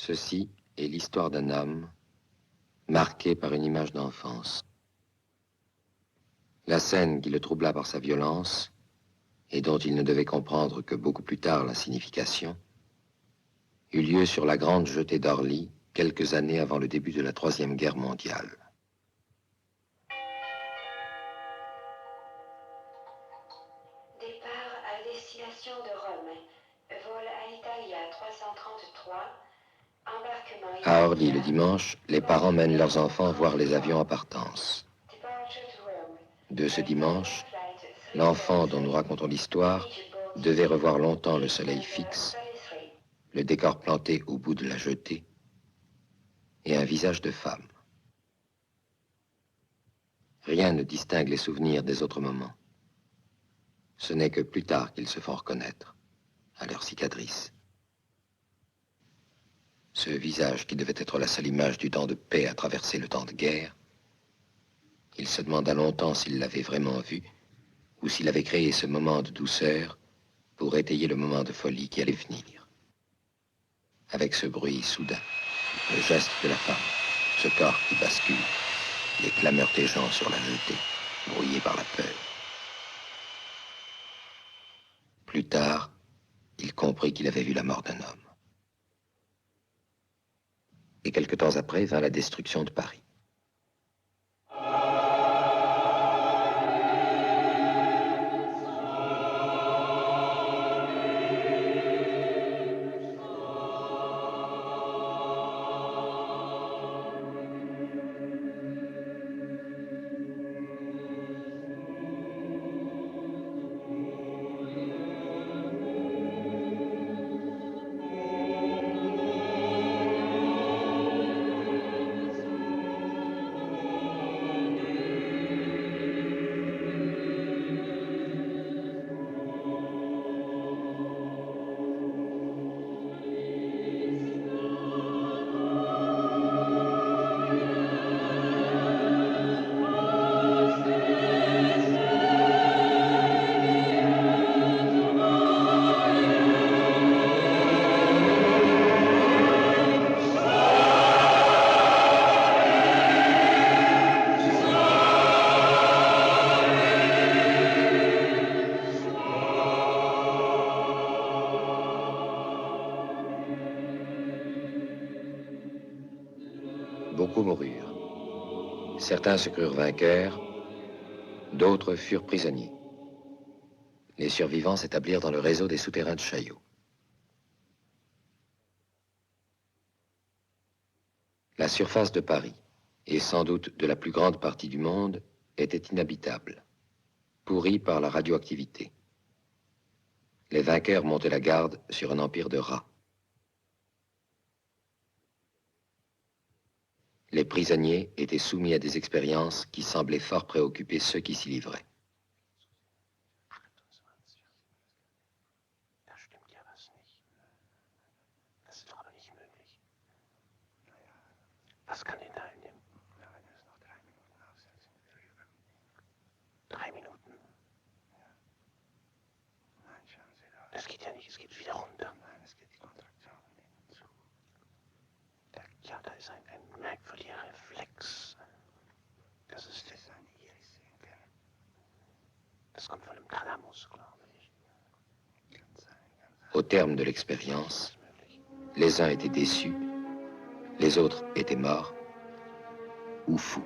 Ceci est l'histoire d'un homme marqué par une image d'enfance. La scène qui le troubla par sa violence et dont il ne devait comprendre que beaucoup plus tard la signification, eut lieu sur la grande jetée d'Orly, quelques années avant le début de la Troisième Guerre mondiale. Départ à destination de Rome. Vol Alitalia 333. Embarquement À Orly, le dimanche, les parents mènent leurs enfants voir les avions en partance. De ce dimanche, l'enfant dont nous racontons l'histoire devait revoir longtemps le soleil fixe, le décor planté au bout de la jetée et un visage de femme. Rien ne distingue les souvenirs des autres moments. Ce n'est que plus tard qu'ils se font reconnaître, à leur cicatrice. Ce visage qui devait être la seule image du temps de paix à traverser le temps de guerre, il se demanda longtemps s'il l'avait vraiment vu, ou s'il avait créé ce moment de douceur pour étayer le moment de folie qui allait venir. Avec ce bruit soudain, le geste de la femme, ce corps qui bascule, les clameurs des gens sur la jetée, brouillés par la peur. Plus tard, il comprit qu'il avait vu la mort d'un homme. Et quelque temps après vint la destruction de Paris. Beaucoup moururent. Certains se crurent vainqueurs, d'autres furent prisonniers. Les survivants s'établirent dans le réseau des souterrains de Chaillot. La surface de Paris, et sans doute de la plus grande partie du monde, était inhabitable, pourrie par la radioactivité. Les vainqueurs montaient la garde sur un empire de rats. Les prisonniers étaient soumis à des expériences qui semblaient fort préoccuper ceux qui s'y livraient. Was kann denn da in dem? Ja, wenn es noch 3 Minuten aussetzt, sind wir drüber. 3 Minuten? Ja. Nein, schauen Sie doch. Das geht ja nicht, es geht wieder runter. Nein, es geht die Kontraktion innen zu. Ja, da ist ein merkwürdiger Reflex. Das ist eine Iris sehen können. Das kommt von dem Thalamus, glaube ich. Kann sein, kann sein. Au terme de l'expérience, les uns étaient déçus, les autres étaient morts ou fous.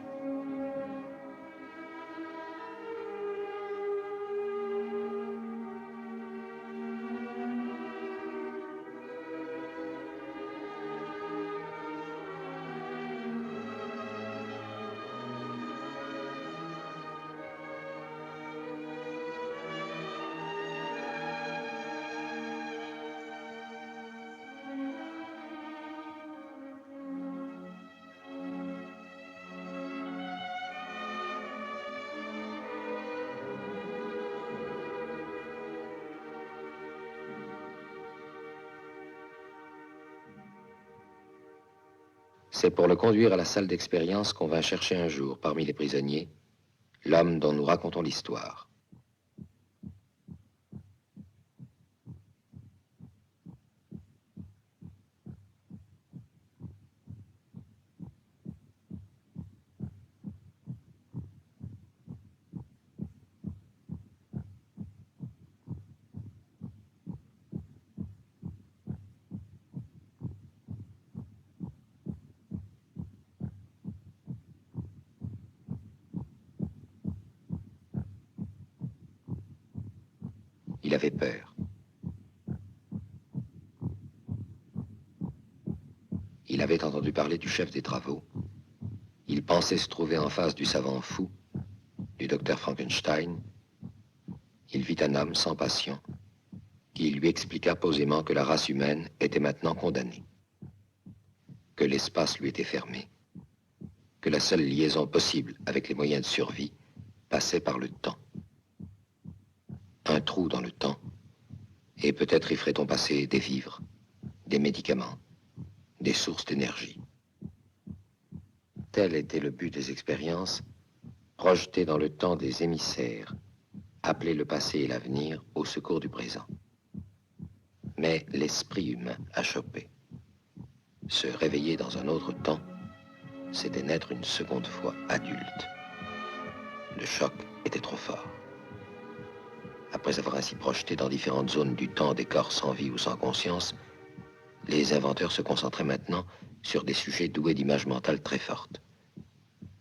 C'est pour le conduire à la salle d'expérience qu'on vint chercher un jour, parmi les prisonniers, l'homme dont nous racontons l'histoire. Il avait peur. Il avait entendu parler du chef des travaux. Il pensait se trouver en face du savant fou, du docteur Frankenstein. Il vit un homme sans passion qui lui expliqua posément que la race humaine était maintenant condamnée, que l'espace lui était fermé, que la seule liaison possible avec les moyens de survie passait par le temps. Un trou dans le temps, et peut-être y ferait-on passer des vivres, des médicaments, des sources d'énergie. Tel était le but des expériences, projeter dans le temps des émissaires, appeler le passé et l'avenir au secours du présent. Mais l'esprit humain a chopé. Se réveiller dans un autre temps, c'était naître une seconde fois adulte. Le choc était trop fort. Après avoir ainsi projeté dans différentes zones du temps des corps sans vie ou sans conscience, les inventeurs se concentraient maintenant sur des sujets doués d'images mentales très fortes.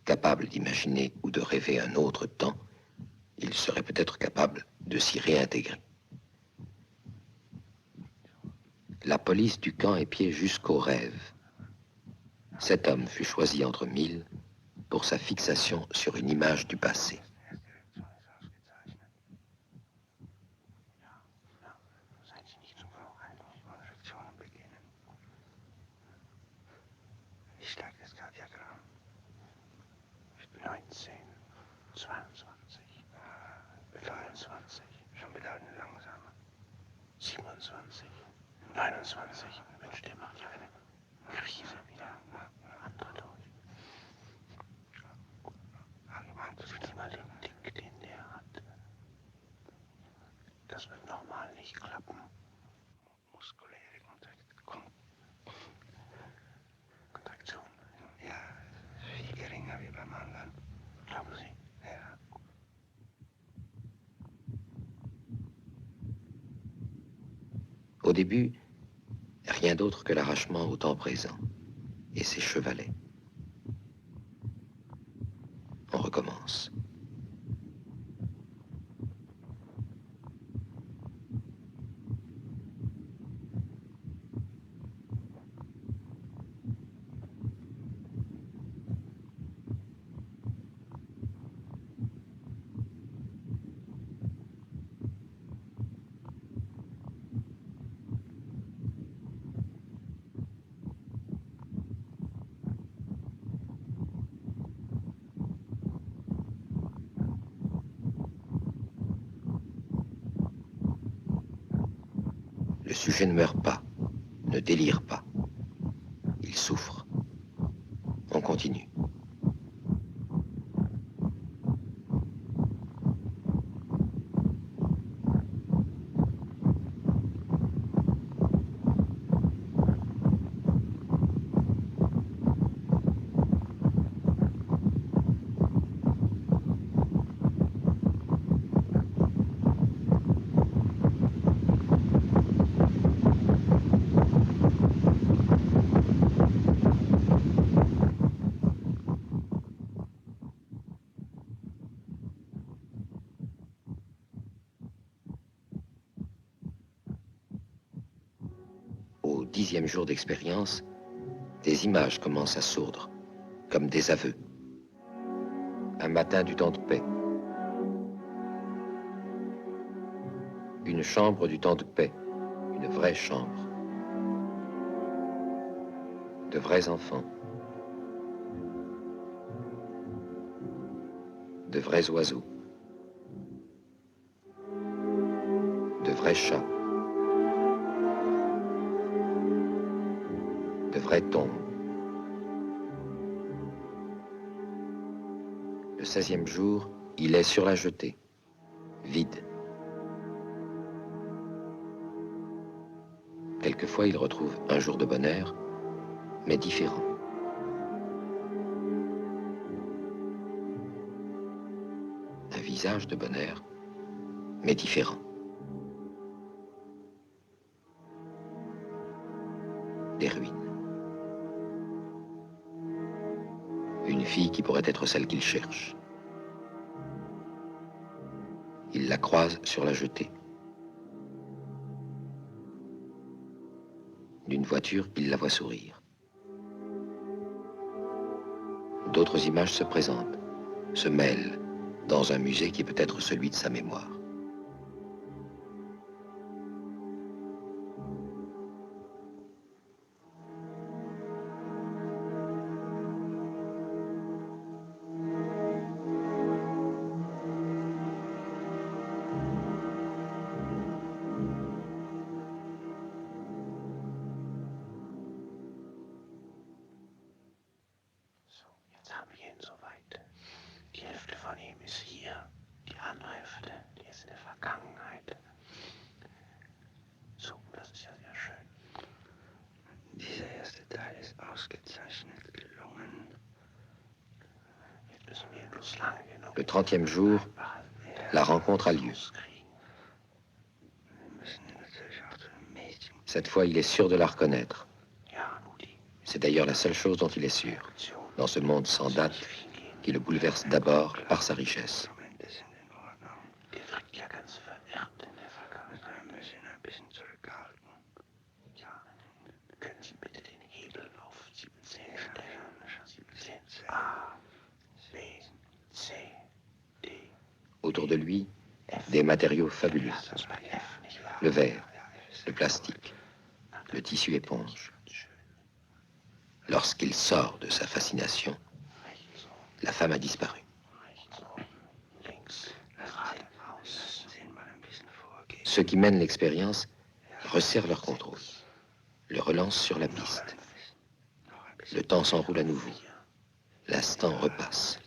Capables d'imaginer ou de rêver un autre temps, ils seraient peut-être capables de s'y réintégrer. La police du camp épiait jusqu'au rêve. Cet homme fut choisi entre 1000 pour sa fixation sur une image du passé. Das wird nochmal nicht klappen. Muskuläre Kontraktion. Ja, viel geringer wie beim anderen. Glauben Sie? Ja. Au début, rien d'autre que l'arrachement au temps présent et ses chevalets. On recommence. Le sujet ne meurt pas, ne délire pas. Il souffre. On continue. Au 10e jour d'expérience, des images commencent à sourdre, comme des aveux. Un matin du temps de paix. Une chambre du temps de paix, une vraie chambre. De vrais enfants. De vrais oiseaux. De vrais chats. De vraies tombes. Le 16e jour, il est sur la jetée, vide. Quelquefois, il retrouve un jour de bonheur, mais différent. Un visage de bonheur, mais différent. Des ruines. Une fille qui pourrait être celle qu'il cherche. Il la croise sur la jetée. D'une voiture, il la voit sourire. D'autres images se présentent, se mêlent, dans un musée qui peut être celui de sa mémoire. Jetzt haben wir ihn soweit. Die Hälfte von ihm ist hier. Die andere Hälfte, die ist in der Vergangenheit. So, das ist ja sehr schön. Dieser erste Teil ist ausgezeichnet gelungen. Jetzt müssen wir bloß lang genug. Le 30e jour, la rencontre a lieu. Cette fois, il est sûr de la reconnaître. C'est d'ailleurs la seule chose dont il est sûr, dans ce monde sans date, qui le bouleverse d'abord par sa richesse. Autour de lui, des matériaux fabuleux. Le verre, le plastique, le tissu éponge. Lorsqu'il sort de sa fascination, la femme a disparu. Ceux qui mènent l'expérience resserrent leur contrôle, le relancent sur la piste. Le temps s'enroule à nouveau. L'instant repasse.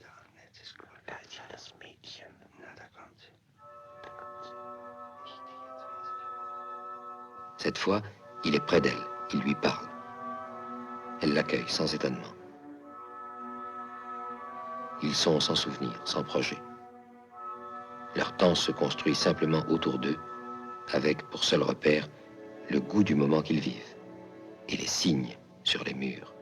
Cette fois, il est près d'elle, il lui parle. Elle l'accueille sans étonnement. Ils sont sans souvenir, sans projet. Leur temps se construit simplement autour d'eux, avec pour seul repère le goût du moment qu'ils vivent et les signes sur les murs.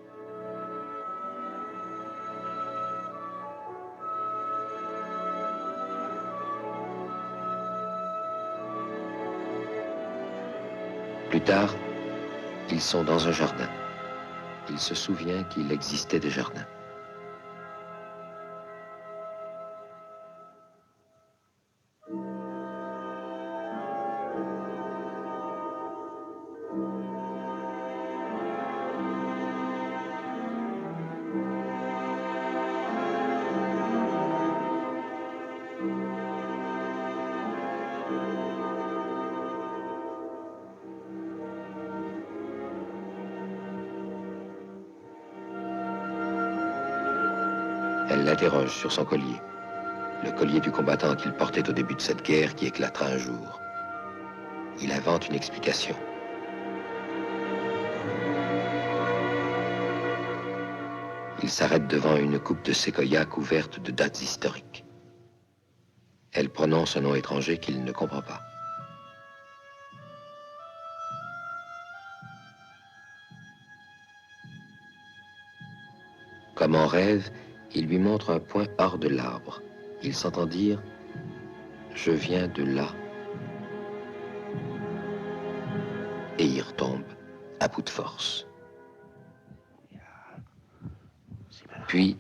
Plus tard, ils sont dans un jardin. Il se souvient qu'il existait des jardins. Elle l'interroge sur son collier, le collier du combattant qu'il portait au début de cette guerre qui éclatera un jour. Il invente une explication. Il s'arrête devant une coupe de séquoia couverte de dates historiques. Elle prononce un nom étranger qu'il ne comprend pas. Comme en rêve, il lui montre un point hors de l'arbre. Il s'entend dire « Je viens de là ». Et il retombe à bout de force. Puis,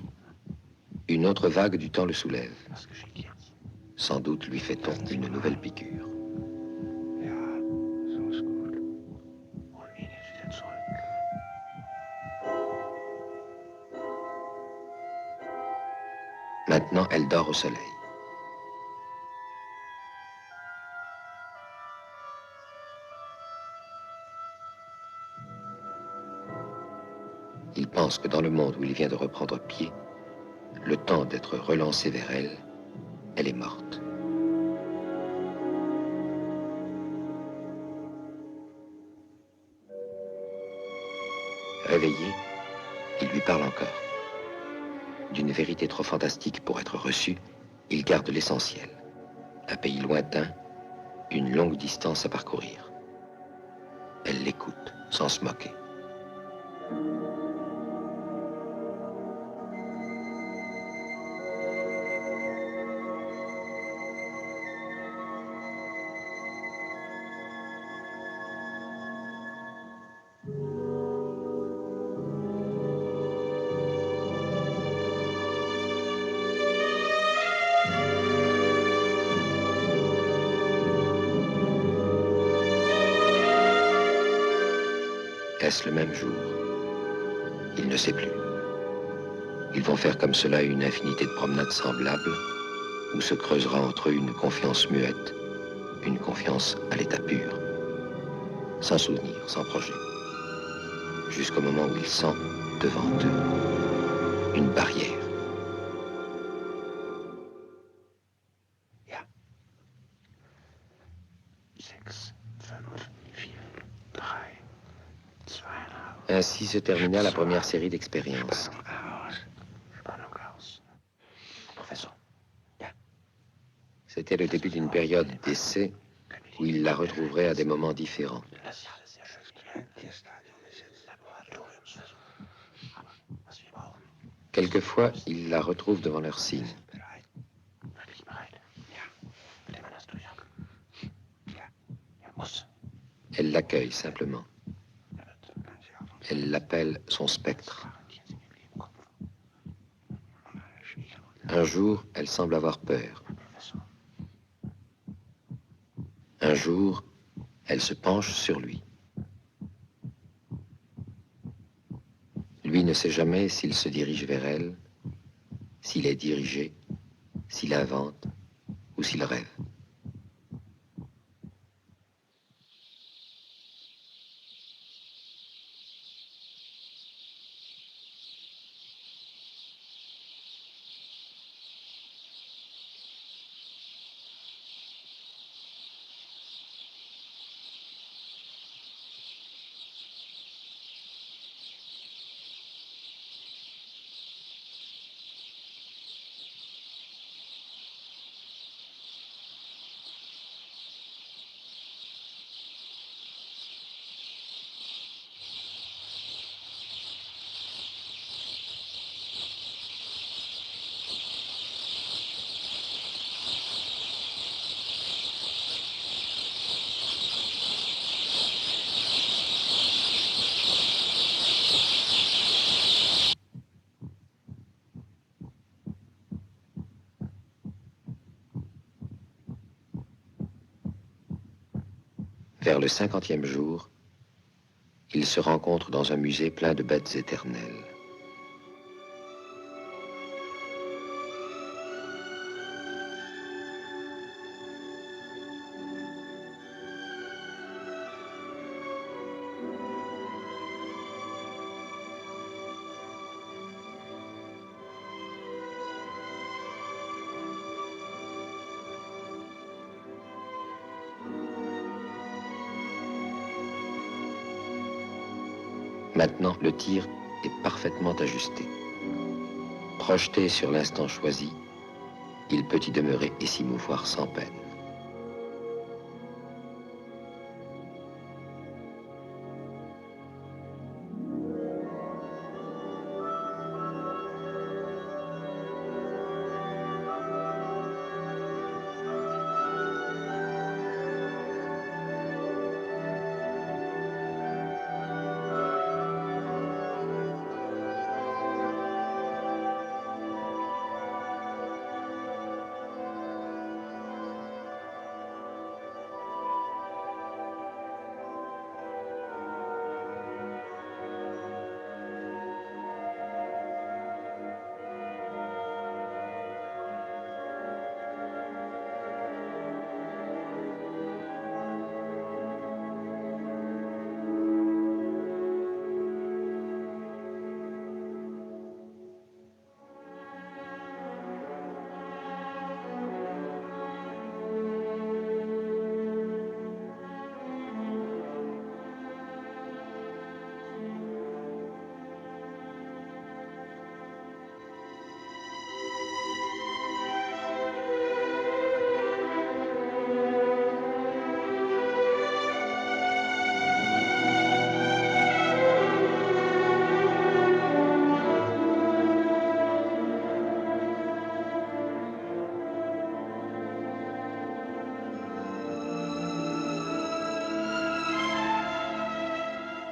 une autre vague du temps le soulève. Sans doute lui fait-on une nouvelle piqûre. Maintenant, elle dort au soleil. Il pense que dans le monde où il vient de reprendre pied, le temps d'être relancé vers elle, elle est morte. Réveillé, il lui parle encore. D'une vérité trop fantastique pour être reçue, il garde l'essentiel. Un pays lointain, une longue distance à parcourir. Elle l'écoute, sans se moquer. Est-ce le même jour? Il ne sait plus. Ils vont faire comme cela une infinité de promenades semblables, où se creusera entre eux une confiance muette, une confiance à l'état pur, sans souvenir, sans projet, jusqu'au moment où il sent, devant eux, une barrière. Ja. 6, 5, 4, 3, 2,5. Ainsi se termina la première série d'expériences. Spannung aus. Professor. Ja. C'était le début d'une période d'essai où il la retrouverait à des moments différents. Das ist ja alles sehr schön. Hier Stadion ist jetzt Laboratoriumsversuch. Aber was wir brauchen. Quelquefois, il la retrouve devant leur signe. Bereit. Wirklich bereit. Ja. Mit dem das durch. Ja. Ja, muss. Elle l'accueille simplement. Elle l'appelle son spectre. Un jour, elle semble avoir peur. Un jour, elle se penche sur lui. Lui ne sait jamais s'il se dirige vers elle, s'il est dirigé, s'il invente ou s'il rêve. Vers le 50e jour, ils se rencontrent dans un musée plein de bêtes éternelles. Maintenant, le tir est parfaitement ajusté. Projeté sur l'instant choisi, il peut y demeurer et s'y mouvoir sans peine.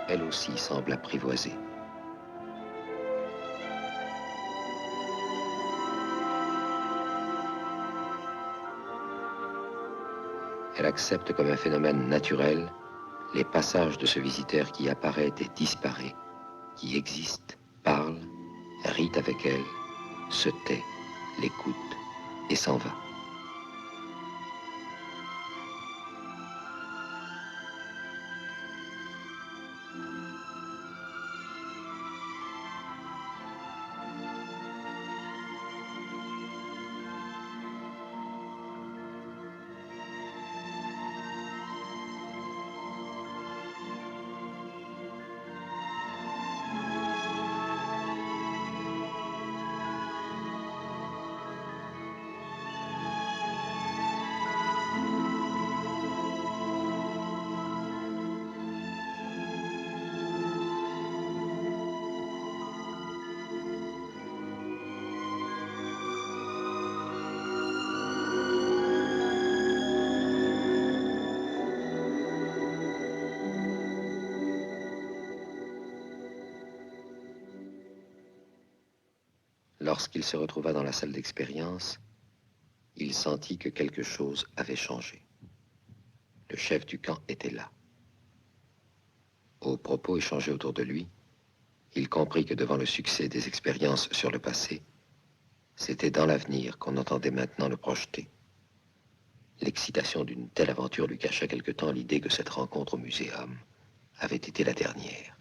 Elle aussi semble apprivoisée. Elle accepte comme un phénomène naturel les passages de ce visiteur qui apparaît et disparaît, qui existe, parle, rit avec elle, se tait, l'écoute et s'en va. Lorsqu'il se retrouva dans la salle d'expérience, il sentit que quelque chose avait changé. Le chef du camp était là. Aux propos échangés autour de lui, il comprit que devant le succès des expériences sur le passé, c'était dans l'avenir qu'on entendait maintenant le projeter. L'excitation d'une telle aventure lui cacha quelque temps l'idée que cette rencontre au muséum avait été la dernière.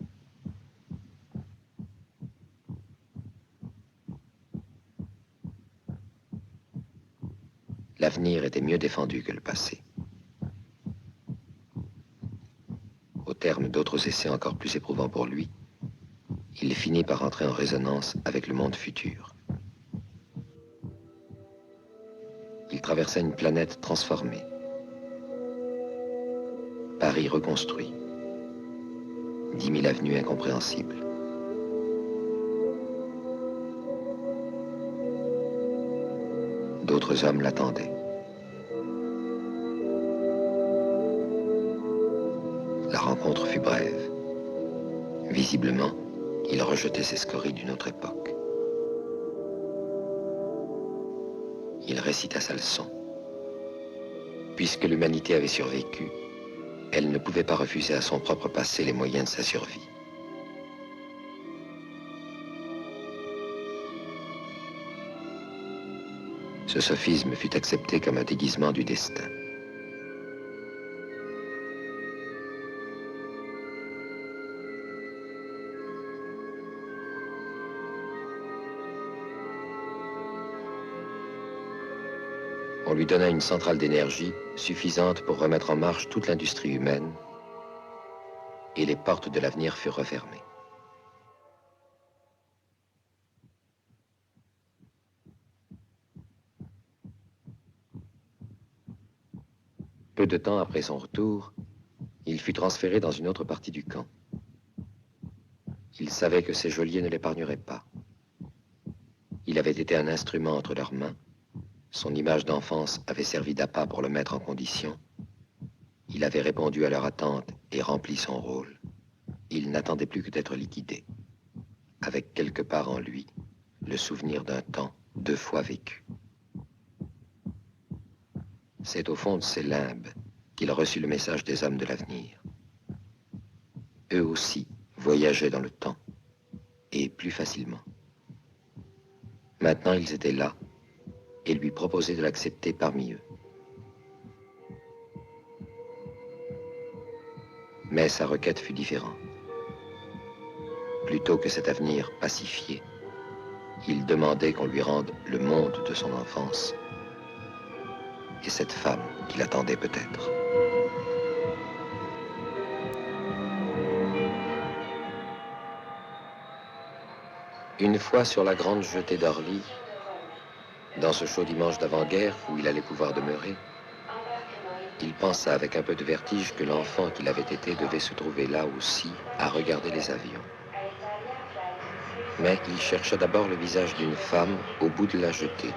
L'avenir était mieux défendu que le passé. Au terme d'autres essais encore plus éprouvants pour lui, il finit par entrer en résonance avec le monde futur. Il traversait une planète transformée. Paris reconstruit. 10 000 avenues incompréhensibles. D'autres hommes l'attendaient. La rencontre fut brève. Visiblement, il rejetait ses scories d'une autre époque. Il récita sa leçon. Puisque l'humanité avait survécu, elle ne pouvait pas refuser à son propre passé les moyens de sa survie. Ce sophisme fut accepté comme un déguisement du destin. On lui donna une centrale d'énergie suffisante pour remettre en marche toute l'industrie humaine, et les portes de l'avenir furent refermées. Peu de temps après son retour, il fut transféré dans une autre partie du camp. Il savait que ses geôliers ne l'épargneraient pas. Il avait été un instrument entre leurs mains. Son image d'enfance avait servi d'appât pour le mettre en condition. Il avait répondu à leur attente et rempli son rôle. Il n'attendait plus que d'être liquidé, avec quelque part en lui le souvenir d'un temps 2 fois vécu. C'est au fond de ses limbes qu'il reçut le message des hommes de l'avenir. Eux aussi voyageaient dans le temps, et plus facilement. Maintenant, ils étaient là, et lui proposaient de l'accepter parmi eux. Mais sa requête fut différente. Plutôt que cet avenir pacifié, il demandait qu'on lui rende le monde de son enfance et cette femme qui l'attendait peut-être. Une fois sur la grande jetée d'Orly, dans ce chaud dimanche d'avant-guerre où il allait pouvoir demeurer, il pensa avec un peu de vertige que l'enfant qu'il avait été devait se trouver là aussi à regarder les avions. Mais il chercha d'abord le visage d'une femme au bout de la jetée.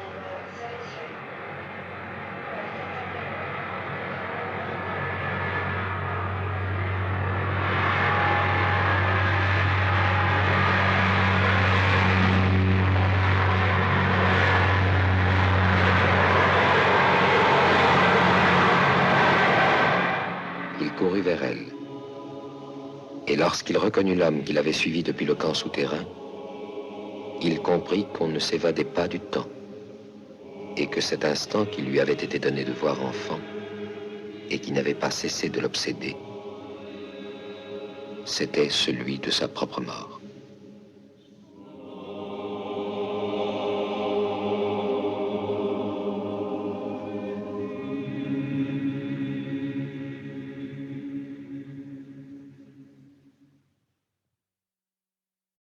Il courut vers elle, Et lorsqu'il reconnut l'homme qu'il avait suivi depuis le camp souterrain, il comprit qu'on ne s'évadait pas du temps, et que cet instant qui lui avait été donné de voir enfant, et qui n'avait pas cessé de l'obséder, c'était celui de sa propre mort.